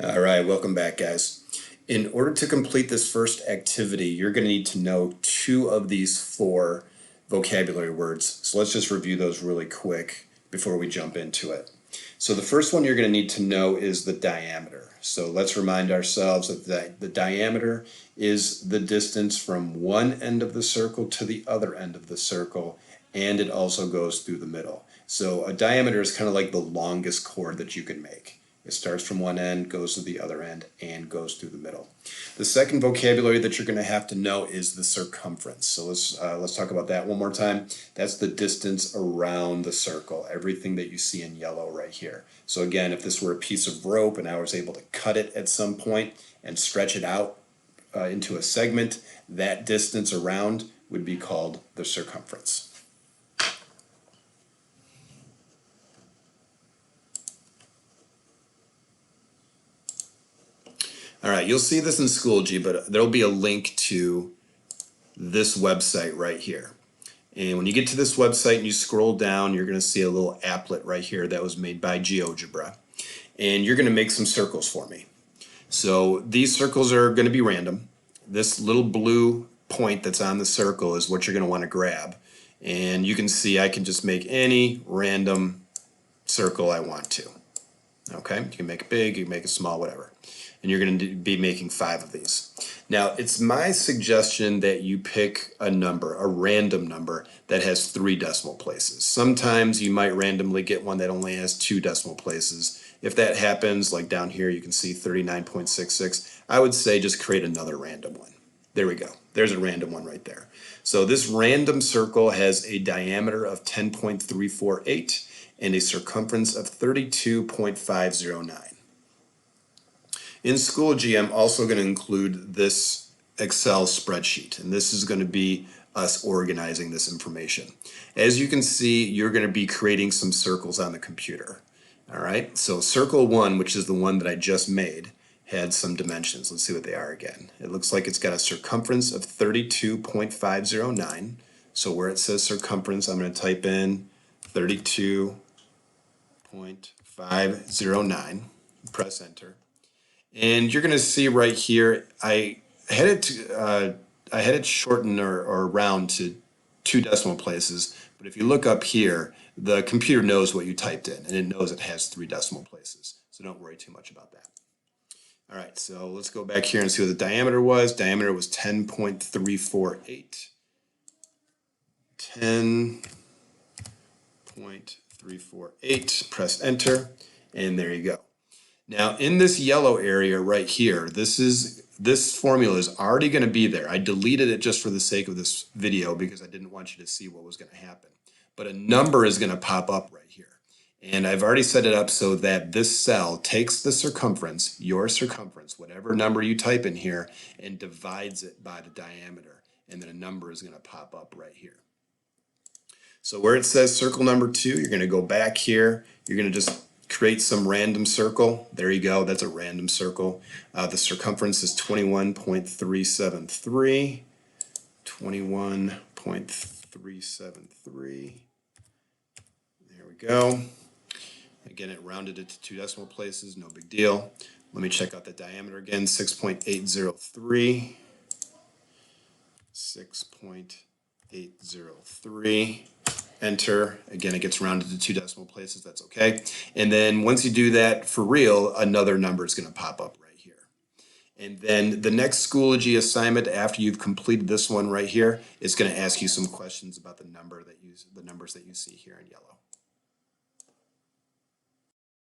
All right, welcome back, guys. In order to complete this first activity, you're going to need to know two of these four vocabulary words. So let's just review those really quick before we jump into it. So the first one you're going to need to know is the diameter. So let's remind ourselves that the diameter is the distance from one end of the circle to the other end of the circle, and it also goes through the middle. So a diameter is kind of like the longest chord that you can make. It starts from one end, goes to the other end, and goes through the middle. The second vocabulary that you're going to have to know is the circumference. So let's talk about that one more time. That's the distance around the circle, everything that you see in yellow right here. So again, if this were a piece of rope and I was able to cut it at some point and stretch it out into a segment, that distance around would be called the circumference. All right, you'll see this in Schoology, but there'll be a link to this website right here. And when you get to this website and you scroll down, you're going to see a little applet right here that was made by GeoGebra. And you're going to make some circles for me. So these circles are going to be random. This little blue point that's on the circle is what you're going to want to grab. And you can see I can just make any random circle I want to. Okay, you can make it big, you can make it small, whatever. And you're going to be making 5 of these. Now, it's my suggestion that you pick a number, a random number that has 3 decimal places. Sometimes you might randomly get one that only has 2 decimal places. If that happens, like down here, you can see 39.66. I would say just create another random one. There we go. There's a random one right there. So this random circle has a diameter of 10.348 and a circumference of 32.509. In Schoology, I'm also going to include this Excel spreadsheet, and this is going to be us organizing this information. As you can see, you're going to be creating some circles on the computer. All right, so circle 1, which is the one that I just made, had some dimensions. Let's see what they are again. It looks like it's got a circumference of 32.509. So where it says circumference, I'm going to type in 32.509, press enter. And you're going to see right here, I had it shorten or round to 2 decimal places. But if you look up here, the computer knows what you typed in, and it knows it has 3 decimal places. So don't worry too much about that. All right, so let's go back here and see what the diameter was. Diameter was 10.348. 10.348. Press enter, and there you go. Now, in this yellow area right here, this formula is already going to be there. I deleted it just for the sake of this video because I didn't want you to see what was going to happen. But a number is going to pop up right here. And I've already set it up so that this cell takes the circumference, your circumference, whatever number you type in here, and divides it by the diameter. And then a number is going to pop up right here. So where it says circle number 2, you're going to go back here. You're going to just create some random circle. There you go. That's a random circle. The circumference is 21.373. 21.373. There we go. Again, it rounded it to 2 decimal places. No big deal. Let me check out the diameter again. 6.803. 6.803. Enter. Again, it gets rounded to 2 decimal places. That's okay. And then once you do that for real, another number is going to pop up right here. And then the next Schoology assignment after you've completed this one right here is going to ask you some questions about the numbers that you see here in yellow.